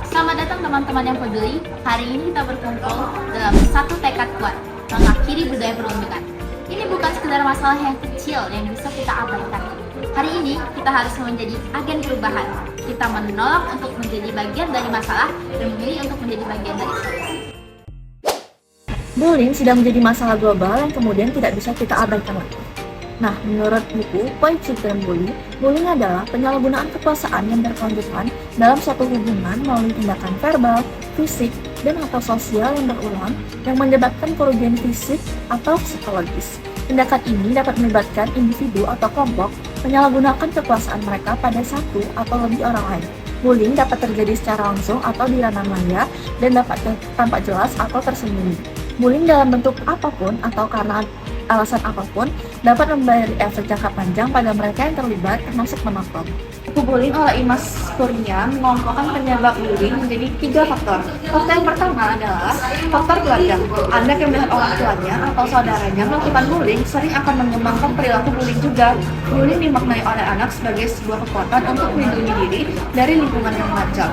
Selamat datang teman-teman yang peduli. Hari ini kita berkumpul dalam satu tekad kuat, mengakhiri budaya perundungan. Ini bukan sekedar masalah yang kecil yang bisa kita abaikan. Hari ini kita harus menjadi agen perubahan. Kita menolak untuk menjadi bagian dari masalah dan memilih untuk menjadi bagian dari solusi. Bullying sudah menjadi masalah global yang kemudian tidak bisa kita abaikan lagi. Nah, menurut buku Why Children Bully, bullying adalah penyalahgunaan kekuasaan yang berkelanjutan dalam suatu hubungan melalui tindakan verbal, fisik, dan atau sosial yang berulang yang menyebabkan kerugian fisik atau psikologis. Tindakan ini dapat melibatkan individu atau kelompok menyalahgunakan kekuasaan mereka pada satu atau lebih orang lain. Bullying dapat terjadi secara langsung atau di ranah maya dan dapat tampak jelas atau tersembunyi. Bullying dalam bentuk apapun atau karena alasan apapun dapat memberi efek jangka panjang pada mereka yang terlibat, termasuk penonton. Buku Bullying oleh Imas Kurnia mengelompokkan penyebab bullying menjadi 3 faktor. Faktor yang pertama adalah faktor keluarga. Anak yang melihat orang tuanya atau saudaranya melakukan bullying sering akan mengembangkan perilaku bullying juga. Bullying dimaknai oleh anak sebagai sebuah kekuatan untuk melindungi diri dari lingkungan yang mengancam.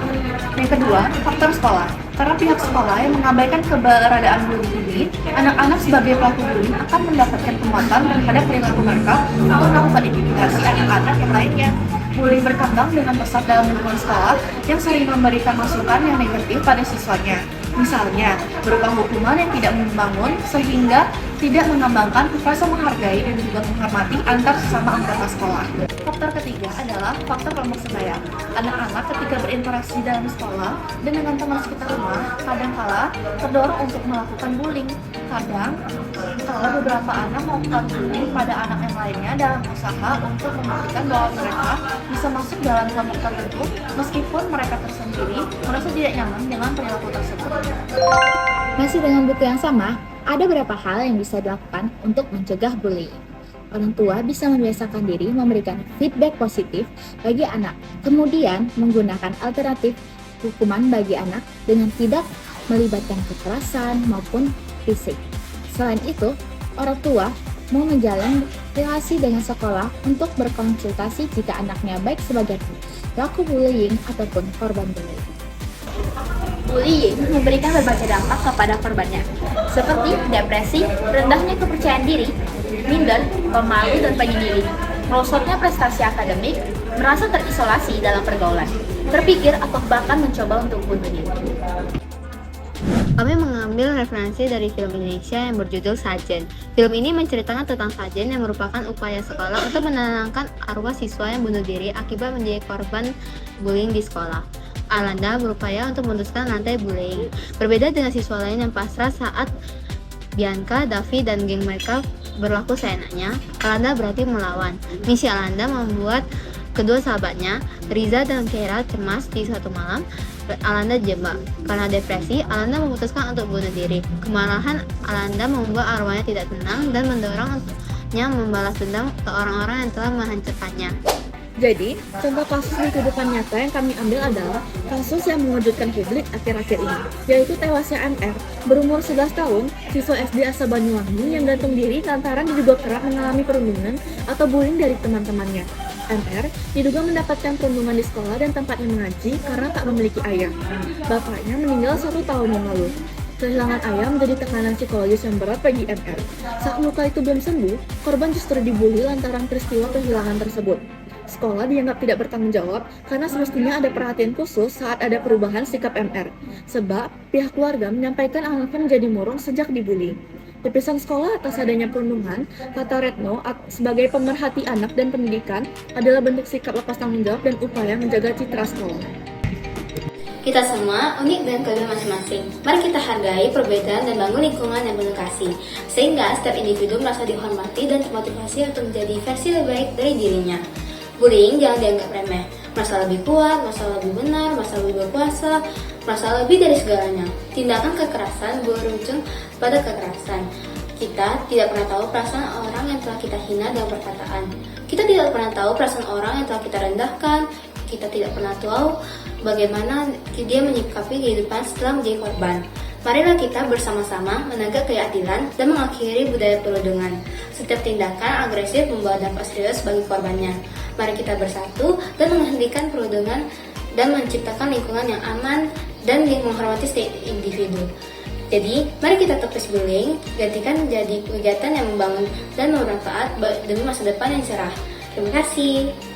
Yang kedua, faktor sekolah. Karena pihak sekolah yang mengabaikan keberadaan bullying ini, anak-anak sebagai pelaku bullying akan mendapatkan penguatan terhadap perilaku mereka untuk melakukan intimidasi anak-anak yang lainnya. Bullying berkembang dengan pesat dalam lingkungan sekolah yang sering memberikan masukan yang negatif pada siswanya. Misalnya, berupa hukuman yang tidak membangun sehingga tidak mengembangkan rasa menghargai dan juga menghormati antar sesama anggota sekolah. Faktor ketiga adalah faktor kelompok sebaya. Anak-anak ketika berinteraksi dalam sekolah dan dengan teman sekitar rumah, kadangkala terdorong untuk melakukan bullying. Kadang, kalau beberapa anak melakukan bullying pada anak yang lainnya dalam usaha untuk membuktikan bahwa mereka bisa masuk dalam kelompok tertentu, meskipun mereka tersendiri merasa tidak nyaman dengan perilaku tersebut. Masih dengan buku yang sama, ada beberapa hal yang bisa dilakukan untuk mencegah bullying. Orang tua bisa membiasakan diri memberikan feedback positif bagi anak, kemudian menggunakan alternatif hukuman bagi anak dengan tidak melibatkan kekerasan maupun fisik. Selain itu, orang tua mau menjalin relasi dengan sekolah untuk berkonsultasi jika anaknya baik sebagai pelaku bullying ataupun korban bullying. Bullying memberikan berbagai dampak kepada korbannya, seperti depresi, rendahnya kepercayaan diri, minder, pemalu dan penyendiri, merosotnya prestasi akademik, merasa terisolasi dalam pergaulan, terpikir atau bahkan mencoba untuk bunuh diri. Kami mengambil referensi dari film Indonesia yang berjudul Sajen. Film ini menceritakan tentang Sajen yang merupakan upaya sekolah untuk menenangkan arwah siswa yang bunuh diri akibat menjadi korban bullying di sekolah. Alanda berupaya untuk memutuskan rantai bullying. Berbeda dengan siswa lain yang pasrah saat Bianca, Davi, dan geng mereka berlaku seenaknya, Alanda berarti melawan. Misi Alanda membuat kedua sahabatnya, Riza dan Kera, cemas di suatu malam. Alanda jebak. Karena depresi, Alanda memutuskan untuk bunuh diri. Kemarahan Alanda membuat arwahnya tidak tenang dan mendorongnya membalas dendam ke orang-orang yang telah menghancurkannya. Jadi, contoh kasus di kehidupan nyata yang kami ambil adalah kasus yang mengejutkan publik akhir-akhir ini, yaitu tewasnya MR, berumur 11 tahun, siswa SD asal Banyuwangi yang gantung diri lantaran diduga kerap mengalami perundungan atau bullying dari teman-temannya. MR diduga mendapatkan perundungan di sekolah dan tempatnya mengaji karena tak memiliki ayah. Bapaknya meninggal 1 tahun yang lalu. Kehilangan ayah menjadi tekanan psikologis yang berat bagi MR. Saat luka itu belum sembuh, korban justru dibully lantaran peristiwa kehilangan tersebut. Sekolah dianggap tidak bertanggung jawab karena semestinya ada perhatian khusus saat ada perubahan sikap MR. Sebab pihak keluarga menyampaikan anaknya menjadi murung sejak dibully. Dipisah sekolah atas adanya perundungan, kata Retno sebagai pemerhati anak dan pendidikan adalah bentuk sikap lepas tanggung jawab dan upaya menjaga citra sekolah. Kita semua unik dengan keadaan masing-masing. Mari kita hargai perbedaan dan bangun lingkungan yang penuh kasih, sehingga setiap individu merasa dihormati dan termotivasi untuk menjadi versi lebih baik dari dirinya. Bullying jangan dianggap remeh. Merasa lebih kuat, merasa lebih benar, merasa lebih berkuasa, merasa lebih dari segalanya. Tindakan kekerasan berujung pada kekerasan. Kita tidak pernah tahu perasaan orang yang telah kita hina dalam perkataan. Kita tidak pernah tahu perasaan orang yang telah kita rendahkan. Kita tidak pernah tahu bagaimana dia menyikapi kehidupan setelah menjadi korban. Marilah kita bersama-sama menegak keadilan dan mengakhiri budaya perundungan. Setiap tindakan agresif membawa dampak serius bagi korbannya. Mari kita bersatu dan menghentikan perundungan dan menciptakan lingkungan yang aman dan menghormati setiap individu. Jadi, mari kita tepis bullying, gantikan jadi kegiatan yang membangun dan bermanfaat demi masa depan yang cerah. Terima kasih.